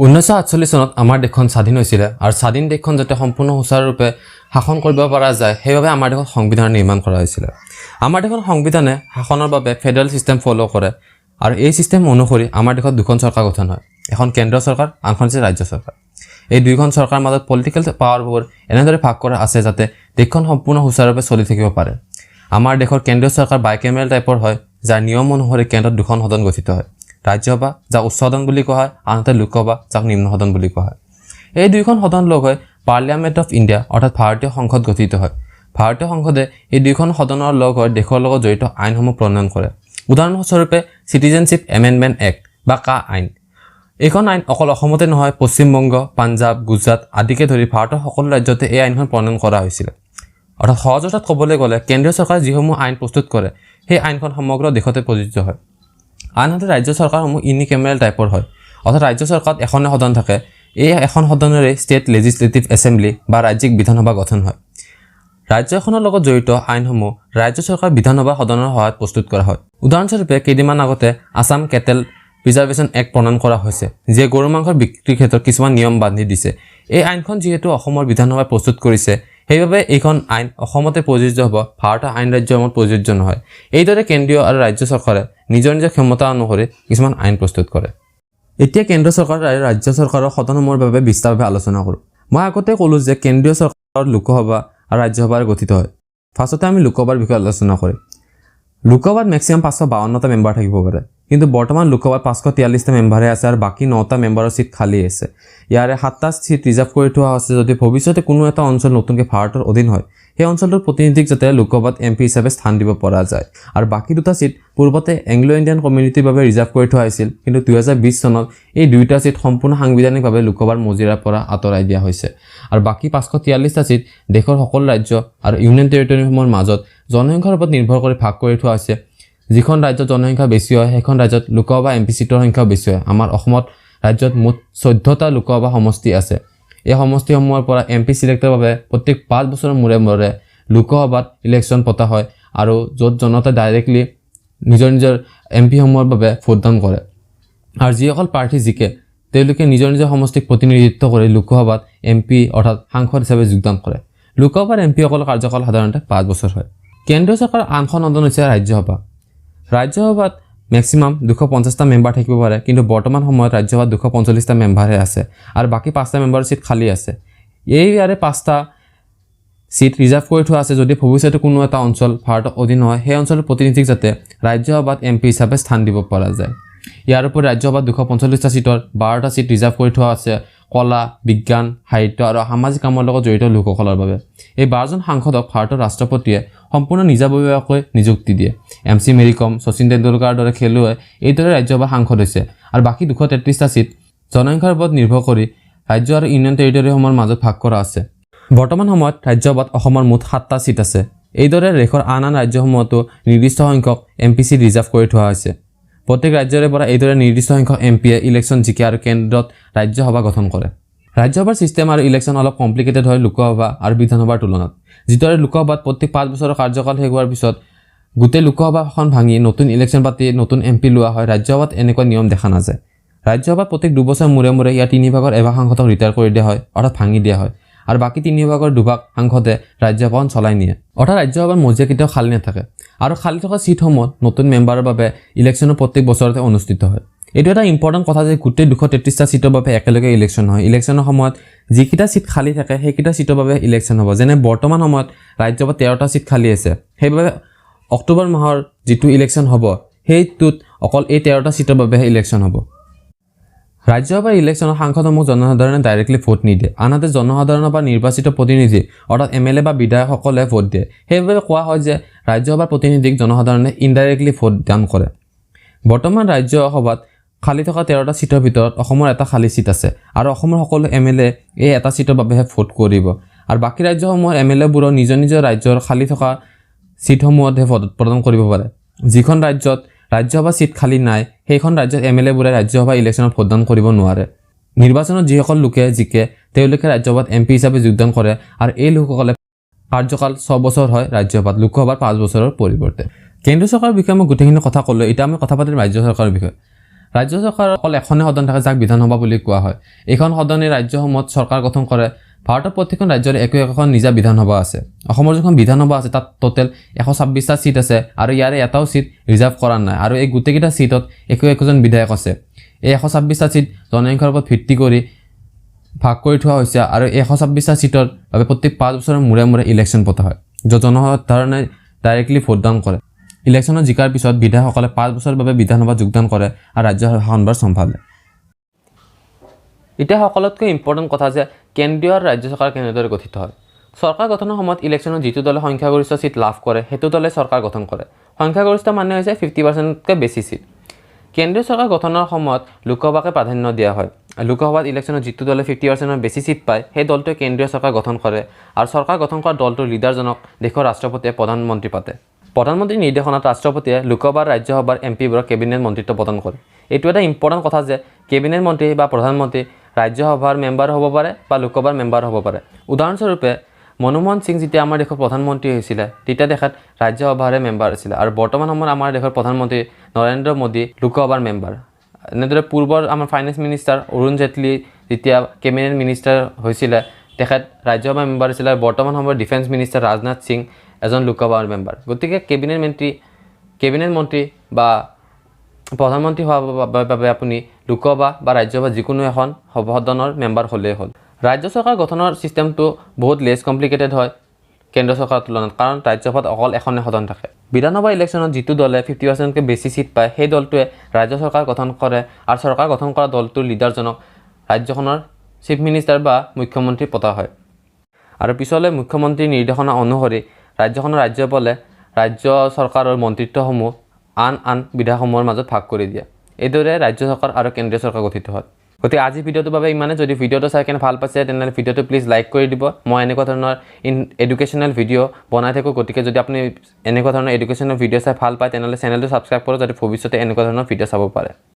1948 চনত আমাৰ দেশখন স্বাধীন হৈছিল আৰু স্বাধীন দেশখন যাতে সম্পূৰ্ণ সুচাৰুৰূপে শাসন কৰিব পৰা যায় সেইবাবে আমাৰ দেশত সংবিধান নিৰ্মাণ কৰা হৈছিল। আমাৰ দেশৰ সংবিধানে শাসনৰ বাবে ফেডাৰেল সিস্টেম ফলো কৰে আৰু এই সিস্টেম অনুসৰি আমাৰ দেশত দুখন চৰকাৰ গঠন হয়। এখন কেন্দ্ৰীয় চৰকাৰ, আনখন হৈছে ৰাজ্য চৰকাৰ। এই দুইখন চৰকাৰৰ মাজত পলিটিকেল পাৱাৰবোৰ এনেদৰে ভাগ কৰা আছে যাতে দেশখন সম্পূৰ্ণ সুচাৰুৰূপে চলি থাকিব পাৰে। আমাৰ দেশৰ কেন্দ্ৰীয় চৰকাৰ বাইকেমেৰেল টাইপৰ হয়, যাৰ নিয়ম অনুসৰি কেন্দ্ৰত দুখন সদন গঠিত হয়। ৰাজ্যসভা যাক উচ্চ সদন বুলি কোৱা হয়, আনহাতে লোকসভা যাক নিম্ন সদন বুলি কোৱা হয়। এই দুইখন সদন লগ হৈ পাৰ্লিয়ামেণ্ট অফ ইণ্ডিয়া অৰ্থাৎ ভাৰতীয় সংসদ গঠিত হয়। ভাৰতীয় সংসদে এই দুইখন সদনৰ লগ হৈ দেশৰ লগত জড়িত আইনসমূহ প্ৰণয়ন কৰে। উদাহৰণস্বৰূপে চিটিজেনশ্বিপ এমেণ্ডমেণ্ট এক্ট বা কা আইন। এইখন আইন অকল অসমতে নহয়, পশ্চিমবংগ, পাঞ্জাৱ, গুজৰাট আদিকে ধৰি ভাৰতৰ সকলো ৰাজ্যতে এই আইনখন প্ৰণয়ন কৰা হৈছিল। অৰ্থাৎ সহজ অৰ্থত ক'বলৈ গ'লে কেন্দ্ৰীয় চৰকাৰে যিসমূহ আইন প্ৰস্তুত কৰে সেই আইনখন সমগ্ৰ দেশতে প্ৰযোজ্য হয়। আনহাতে ৰাজ্য চৰকাৰসমূহ ইউনিকেমেৰেল টাইপৰ হয়, অৰ্থাৎ ৰাজ্য চৰকাৰত এখনে সদন থাকে। এই এখন সদনেৰে ষ্টেট লেজিছলেটিভ এছেম্বলি বা ৰাজ্যিক বিধানসভা গঠন হয়। ৰাজ্য এখনৰ লগত জড়িত আইনসমূহ ৰাজ্য চৰকাৰ বিধানসভা সদনৰ সহায়ত প্ৰস্তুত কৰা হয়। উদাহৰণস্বৰূপে কেইদিনমান আগতে আছাম কেটেল প্ৰিজাৰ্ভেশ্যন এক্ট প্ৰণয়ন কৰা হৈছে, যিয়ে গৰু মাংসৰ বিক্ৰীৰ ক্ষেত্ৰত কিছুমান নিয়ম বান্ধি দিছে। এই আইনখন যিহেতু অসমৰ বিধানসভাই প্ৰস্তুত কৰিছে সেইবাবে এইখন আইন অসমতে প্ৰযোজ্য হ'ব, ভাৰতৰ আইন ৰাজ্যসমূহত প্ৰযোজ্য নহয়। এইদৰে কেন্দ্ৰীয় আৰু ৰাজ্য চৰকাৰে নিজৰ নিজৰ ক্ষমতা অনুসৰি কিছুমান আইন প্ৰস্তুত কৰে। এতিয়া কেন্দ্ৰ চৰকাৰ আৰু ৰাজ্য চৰকাৰৰ সদনসমূহৰ বাবে বিস্তাৰভাৱে আলোচনা কৰোঁ। মই আগতে ক'লোঁ যে কেন্দ্ৰীয় চৰকাৰৰ লোকসভা আৰু ৰাজ্যসভাৰে গঠিত হয়। ফাৰ্ষ্টতে আমি লোকসভাৰ বিষয়ে আলোচনা কৰিম। লোকসভাত মেক্সিমাম 552টা মেম্বাৰ থাকিব পাৰে, কিন্তু বৰ্তমান লোকসভাত 543টা মেম্বাৰহে আছে আৰু বাকী 9টা মেম্বাৰৰ সিট খালী আছে। ইয়াৰে 7টা সিট ৰিজাৰ্ভ কৰি থোৱা আছে যদি ভৱিষ্যতে কোনো এটা অঞ্চল নতুনকৈ ভাৰতৰ অধীন হয় সেই অঞ্চলটোৰ প্ৰতিনিধিক যাতে লোকসভাত MP হিচাপে স্থান দিব পৰা যায়। আৰু বাকী দুটা সিট পূৰ্বতে এংলো ইণ্ডিয়ান কমিউনিটিৰ বাবে ৰিজাৰ্ভ কৰি থোৱা হৈছিল, কিন্তু 2020 চনত এই দুইটা সিট সম্পূৰ্ণ সাংবিধানিকভাৱে লোকসভাৰ মজিৰাৰ পৰা আঁতৰাই দিয়া হৈছে। আৰু বাকী 543টা সিট দেশৰ সকলো ৰাজ্য আৰু ইউনিয়ন টেৰিটৰীসমূহৰ মাজত জনসংখ্যাৰ ওপৰত নিৰ্ভৰ কৰি ভাগ কৰি থোৱা হৈছে। যিখন ৰাজ্যত জনসংখ্যা বেছি হয় সেইখন ৰাজ্যত লোকসভা MP সিটৰ সংখ্যাও বেছি হয়। আমাৰ অসমত ৰাজ্যত মুঠ 14টা লোকসভা সমষ্টি আছে। এই সমষ্টিসমূহৰ পৰা MP চিলেক্টৰ বাবে প্ৰত্যেক 5 বছৰৰ মূৰে মূৰে লোকসভাত ইলেকশ্যন পতা হয় আৰু য'ত জনতাই ডাইৰেক্টলি নিজৰ নিজৰ MP সমূহৰ বাবে ভোটদান কৰে। আৰু যিসকল প্ৰাৰ্থী জিকে তেওঁলোকে নিজৰ নিজৰ সমষ্টিক প্ৰতিনিধিত্ব কৰি লোকসভাত MP অৰ্থাৎ সাংসদ হিচাপে যোগদান কৰে। লোকসভাৰ MP সকলৰ কাৰ্যকাল সাধাৰণতে 5 বছৰ হয়। কেন্দ্ৰীয় চৰকাৰৰ আনখন সদন হৈছে ৰাজ্যসভা। ৰাজ্যসভাত মেক্সিমাম 250টা মেম্বাৰ থাকিব পাৰে, কিন্তু বৰ্তমান সময়ত ৰাজ্যসভাত 245টা মেম্বাৰহে আছে আৰু বাকী 5টা মেম্বাৰৰ সিট খালী আছে। ইয়াৰে 5টা সিট ৰিজাৰ্ভ কৰি থোৱা আছে যদি ভৱিষ্যতে কোনো এটা অঞ্চল ভাৰতৰ অধীন হয় সেই অঞ্চলৰ প্ৰতিনিধিক যাতে ৰাজ্যসভাত MP হিচাপে স্থান দিব পৰা যায়। ইয়াৰ উপৰি ৰাজ্যসভাত 245টা সিটৰ 12টা সিট ৰিজাৰ্ভ কৰি থোৱা আছে কলা, বিজ্ঞান, সাহিত্য আৰু সামাজিক কামৰ লগত জড়িত লোকসকলৰ বাবে। এই 12জন সাংসদক ভাৰতৰ ৰাষ্ট্ৰপতিয়ে সম্পূৰ্ণ নিজাববীয়াকৈ নিযুক্তি দিয়ে। MC মেৰী কম, শচীন তেণ্ডুলকাৰৰ দৰে খেলুৱৈ এইদৰে ৰাজ্যসভা সাংসদ হৈছে। আৰু বাকী 233টা সিট জনসংখ্যাৰ ওপৰত নিৰ্ভৰ কৰি ৰাজ্য আৰু ইউনিয়ন টেৰিটৰীসমূহৰ মাজত ভাগ কৰা আছে। বৰ্তমান সময়ত ৰাজ্যসভাত অসমৰ মুঠ 7টা সিট আছে। এইদৰে দেশৰ আন ৰাজ্যসমূহতো নিৰ্দিষ্ট সংখ্যক MP সিট ৰিজাৰ্ভ কৰি থোৱা হৈছে। প্ৰত্যেক ৰাজ্যৰে পৰা এইদৰে নিৰ্দিষ্ট সংখ্যক MP ইলেকশ্যন জিকে আৰু কেন্দ্ৰত ৰাজ্যসভা গঠন কৰে। ৰাজ্যসভাৰ ছিষ্টেম আৰু ইলেকশ্যন অলপ কমপ্লিকেটেড হয় লোকসভা আৰু বিধানসভাৰ তুলনাত। যিদৰে লোকসভাত প্ৰত্যেক 5 বছৰৰ কাৰ্যকাল শেষ হোৱাৰ পিছত গোটেই লোকসভাখন ভাঙি নতুন ইলেকশ্যন পাতি নতুন MP লোৱা হয়, ৰাজ্যসভাত এনেকুৱা নিয়ম দেখা নাযায়। ৰাজ্যসভাত প্ৰত্যেক 2 বছৰ মূৰে মূৰে ইয়াৰ 3 ভাগৰ এভাগ সাংসদক ৰিটায়াৰ কৰি দিয়া হয়, অৰ্থাৎ ভাঙি দিয়া হয়, আৰু বাকী 3 ভাগৰ 2 ভাগ সাংসদে ৰাজ্যসভাখন চলাই নিয়ে। অৰ্থাৎ ৰাজ্যসভাৰ মজিয়া কেতিয়াও খালী নাথাকে আৰু খালী থকা সিটসমূহত নতুন মেম্বাৰৰ বাবে ইলেকশ্যনো প্ৰত্যেক বছৰতে অনুষ্ঠিত হয়। এইটো এটা ইম্পৰ্টেণ্ট কথা যে গোটেই 233টা সিটৰ বাবে একেলগে ইলেকশ্যন হয়। ইলেকশ্যনৰ সময়ত যিকেইটা সিট খালী থাকে সেইকেইটা সিটৰ বাবে ইলেকশ্যন হ'ব। যেনে বৰ্তমান সময়ত ৰাজ্যসভাত 13টা সিট খালী আছে, সেইবাবে অক্টোবৰ মাহৰ যিটো ইলেকশ্যন হ'ব সেইটোত অকল এই 13টা সিটৰ বাবেহে ইলেকশ্যন হ'ব। ৰাজ্যসভাৰ ইলেকশ্যনৰ সাংসদসমূহ জনসাধাৰণে ডাইৰেক্টলি ভোট নিদিয়ে, আনহাতে জনসাধাৰণৰ পৰা নিৰ্বাচিত প্ৰতিনিধি অৰ্থাৎ MLA বা বিধায়কসকলে ভোট দিয়ে। সেইবাবে কোৱা হয় যে ৰাজ্যসভাৰ প্ৰতিনিধিক জনসাধাৰণে ইনডাইৰেক্টলি ভোট দান কৰে। বৰ্তমান ৰাজ্যসভাত খালী থকা 13টা সিটৰ ভিতৰত অসমৰ এটা খালী সিট আছে আৰু অসমৰ সকলো MLA এই এটা সিটৰ বাবেহে ভোট কৰিব। আৰু বাকী ৰাজ্যসমূহৰ MLAবোৰৰ নিজৰ নিজৰ ৰাজ্যৰ খালী থকা সিটসমূহতহে ভোট প্ৰদান কৰিব পাৰে। যিখন ৰাজ্যত ৰাজ্যসভা সিট খালী নাই সেইখন ৰাজ্যত MLAবোৰে ৰাজ্যসভা ইলেকশ্যনত ভোটদান কৰিব নোৱাৰে। নিৰ্বাচনত যিসকল লোকে জিকে তেওঁলোকে ৰাজ্যসভাত MP হিচাপে যোগদান কৰে আৰু এই লোকসকলে কাৰ্যকাল 6 বছৰ হয় ৰাজ্যসভাত, লোকসভাৰ 5 বছৰৰ পৰিৱৰ্তে। কেন্দ্ৰীয় চৰকাৰৰ বিষয়ে মই গোটেইখিনি কথা ক'লোঁ। এতিয়া আমি কথা পাতিম ৰাজ্য চৰকাৰৰ বিষয়ে। ৰাজ্য চৰকাৰৰ অকল এখনে সদন থাকে যাক বিধানসভা বুলি কোৱা হয়। এইখন সদনে ৰাজ্যসমূহত চৰকাৰ গঠন কৰে। ভাৰতৰ প্ৰতিখন ৰাজ্যৰ একোখন নিজা বিধানসভা আছে। অসমৰ যিখন বিধানসভা আছে তাত টোটেল 126টা সিট আছে আৰু ইয়াৰে এটাও সিট ৰিজাৰ্ভ কৰা নাই আৰু এই গোটেইকেইটা সিটত একোজন বিধায়ক আছে। এই 126টা সিট জনসংখ্যাৰ ওপৰত ভিত্তি কৰি ভাগ কৰি থোৱা হৈছে আৰু এই 126টা সিটৰ বাবে প্ৰত্যেক 5 বছৰৰ মূৰে মূৰে ইলেকশ্যন পতা হয়, য'ত জনসাধাৰণে ডাইৰেক্টলি ভোটদান কৰে। ইলেকশ্যনত জিকাৰ পিছত বিধায়কসকলে 5 বছৰৰ বাবে বিধানসভাত যোগদান কৰে আৰু ৰাজ্যৰ শাসনভাৰ চম্ভালে। এতিয়া সকলোতকৈ ইম্পৰ্টেণ্ট কথা যে কেন্দ্ৰীয় আৰু ৰাজ্য চৰকাৰ কেনেদৰে গঠিত হয়। চৰকাৰ গঠনৰ সময়ত ইলেকশ্যনত যিটো দলে সংখ্যাগৰিষ্ঠ সিট লাভ কৰে সেইটো দলে চৰকাৰ গঠন কৰে। সংখ্যাগৰিষ্ঠ মানে হৈছে 50%তকৈ বেছি সিট। কেন্দ্ৰীয় চৰকাৰ গঠনৰ সময়ত লোকসভাকে প্ৰাধান্য দিয়া হয়। লোকসভাত ইলেকশ্যনত যিটো দলে 50%ৰ বেছি সিট পায় সেই দলটোৱে কেন্দ্ৰীয় চৰকাৰ গঠন কৰে আৰু চৰকাৰ গঠন কৰা দলটোৰ লিডাৰজনক দেশৰ ৰাষ্ট্ৰপতিয়ে প্ৰধানমন্ত্ৰী পাতে। প্ৰধানমন্ত্ৰীৰ নিৰ্দেশনাত ৰাষ্ট্ৰপতিয়ে লোকসভা ৰাজ্যসভাৰ এমপিবোৰক কেবিনেট মন্ত্ৰীত্ব প্ৰদান কৰে। এইটো এটা ইম্পৰ্টেণ্ট কথা যে কেবিনেট মন্ত্ৰী বা প্ৰধানমন্ত্ৰী ৰাজ্যসভাৰ মেম্বাৰ হ'ব পাৰে বা লোকসভাৰ মেম্বাৰ হ'ব পাৰে। উদাহৰণস্বৰূপে মনমোহন সিং যেতিয়া আমাৰ দেশৰ প্ৰধানমন্ত্ৰী হৈছিলে তেতিয়া তেখেত ৰাজ্যসভাৰে মেম্বাৰ আছিলে আৰু বৰ্তমান সময়ত আমাৰ দেশৰ প্ৰধানমন্ত্ৰী নৰেন্দ্ৰ মোদী লোকসভাৰ মেম্বাৰ। এনেদৰে পূৰ্বৰ আমাৰ ফাইনেন্স মিনিষ্টাৰ অৰুণ জেটলী যেতিয়া কেবিনেট মিনিষ্টাৰ হৈছিলে তেখেত ৰাজ্যসভাৰ মেম্বাৰ আছিলে আৰু বৰ্তমান সময়ত ডিফেন্স মিনিষ্টাৰ ৰাজনাথ সিং এজন লোকসভাৰ মেম্বাৰ। গতিকে কেবিনেট মন্ত্ৰী বা প্ৰধানমন্ত্ৰী হোৱাৰ বাবে আপুনি লোকসভা বা ৰাজ্যসভা যিকোনো এখন সদনৰ মেম্বাৰ হ'লেই হ'ল। ৰাজ্য চৰকাৰ গঠনৰ ছিষ্টেমটো বহুত লেছ কমপ্লিকেটেড হয় কেন্দ্ৰীয় চৰকাৰৰ তুলনাত, কাৰণ ৰাজ্যসভাত অকল এখনে সদন থাকে। বিধানসভা ইলেকশ্যনত যিটো দলে 50%তকৈ বেছি সিট পায় সেই দলটোৱে ৰাজ্য চৰকাৰ গঠন কৰে আৰু চৰকাৰ গঠন কৰা দলটোৰ লিডাৰজনক ৰাজ্যখনৰ চিফ মিনিষ্টাৰ বা মুখ্যমন্ত্ৰী পতা হয় আৰু পিছলৈ মুখ্যমন্ত্ৰীৰ নিৰ্দেশনা অনুসৰি ৰাজ্যখনৰ ৰাজ্যপালে ৰাজ্য চৰকাৰৰ মন্ত্ৰিত্বসমূহ আন বিধায়কসমূহৰ মাজত ভাগ কৰি দিয়ে। এইদৰে ৰাজ্য চৰকাৰ আৰু কেন্দ্ৰীয় চৰকাৰ গঠিত হয়। গতিকে আজি ভিডিঅ'টোৰ বাবে ইমানে। যদি ভিডিঅ'টো চাই কেনে ভাল পাইছে তেনেহ'লে ভিডিঅ'টো প্লিজ লাইক কৰি দিব। মই এনেকুৱা ধৰণৰ এডুকেশ্যনেল ভিডিঅ' বনাই থাকোঁ। গতিকে যদি আপুনি এনেকুৱা ধৰণৰ এডুকেশ্যনেল ভিডিঅ' চাই ভাল পায় তেনেহ'লে চেনেলটো ছাবস্ক্ৰাইব কৰক যাতে ভৱিষ্যতে এনেকুৱা ধৰণৰ ভিডিঅ' চাব পাৰে।